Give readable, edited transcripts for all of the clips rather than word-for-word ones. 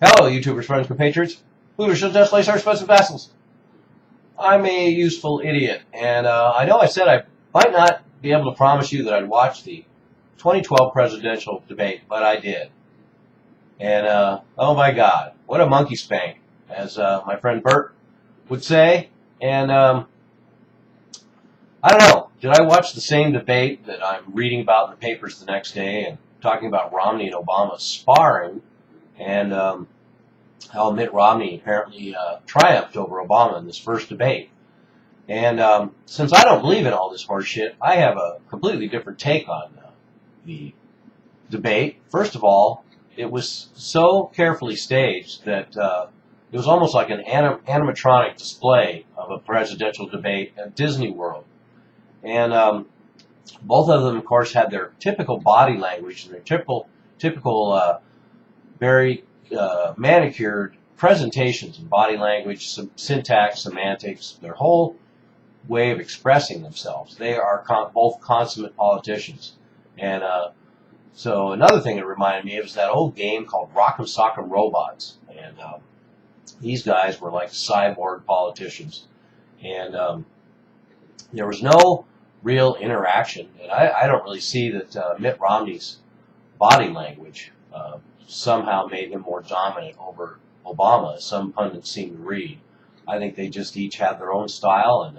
Hello, YouTubers, friends, compatriots. Who shall just lace our expensive vassals? I'm a useful idiot, and I know I said I might not be able to promise you that I'd watch the 2012 presidential debate, but I did. And, oh my God, what a monkey spank, as my friend Bert would say. And, I don't know, did I watch the same debate that I'm reading about in the papers the next day and talking about Romney and Obama sparring? And how Mitt Romney apparently triumphed over Obama in this first debate. And since I don't believe in all this horse shit, I have a completely different take on the debate. First of all, it was so carefully staged that it was almost like an animatronic display of a presidential debate at Disney World. And both of them, of course, had their typical body language and their typical very manicured presentations in body language, syntax, semantics, their whole way of expressing themselves. They are both consummate politicians. And so another thing it reminded me of is that old game called Rock'em Sock'em Robots. And these guys were like cyborg politicians. And there was no real interaction. And I don't really see that Mitt Romney's body language somehow made him more dominant over Obama, as some pundits seem to read. I think they just each have their own style, and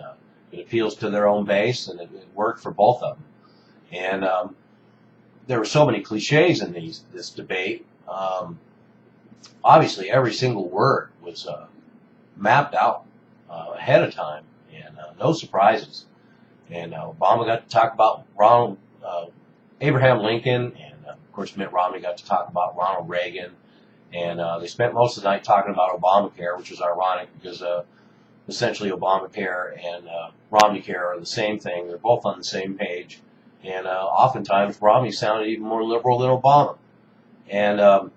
it appeals to their own base, and it worked for both of them. And there were so many cliches in this debate. Obviously, every single word was mapped out ahead of time, and no surprises. And Obama got to talk about Abraham Lincoln, and of course Mitt Romney got to talk about Ronald Reagan, and they spent most of the night talking about Obamacare, which is ironic because essentially Obamacare and Romneycare are the same thing. They're both on the same page, and oftentimes Romney sounded even more liberal than Obama. And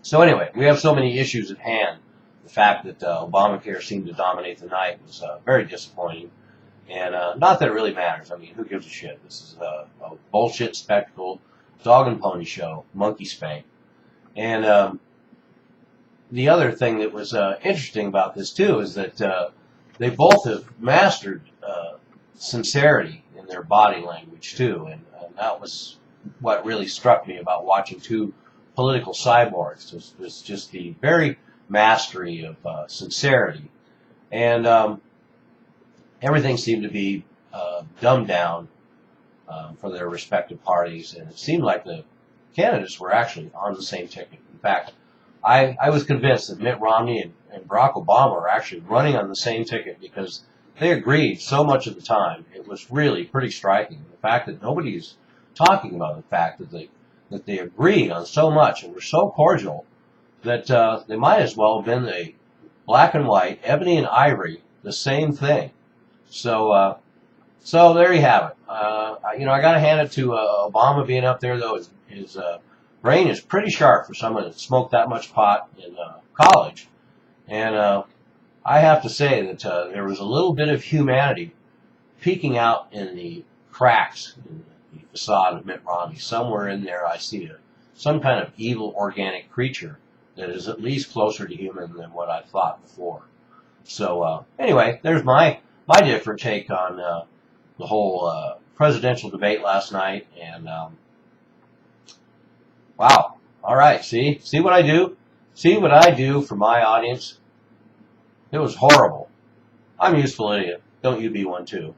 so anyway, we have so many issues at hand. The fact that Obamacare seemed to dominate the night was very disappointing. And not that it really matters. I mean, who gives a shit? This is a bullshit spectacle, dog and pony show, monkey spank. And the other thing that was interesting about this, too, is that they both have mastered sincerity in their body language, too. And that was what really struck me about watching two political cyborgs, was just the very mastery of sincerity. And everything seemed to be dumbed down for their respective parties, and it seemed like the candidates were actually on the same ticket. In fact, I was convinced that Mitt Romney and Barack Obama are actually running on the same ticket because they agreed so much of the time. It was really pretty striking. The fact that nobody's talking about the fact that they agreed on so much and were so cordial that they might as well have been the black and white, Ebony and Ivory, the same thing. So there you have it. I got to hand it to Obama being up there, though. His brain is pretty sharp for someone that smoked that much pot in college. And I have to say that there was a little bit of humanity peeking out in the cracks in the facade of Mitt Romney. Somewhere in there I see some kind of evil organic creature that is at least closer to human than what I thought before. So anyway, there's my different take on the whole presidential debate last night. And wow, all right, see what I do? See what I do for my audience? It was horrible. I'm a useful idiot. Don't you be one too.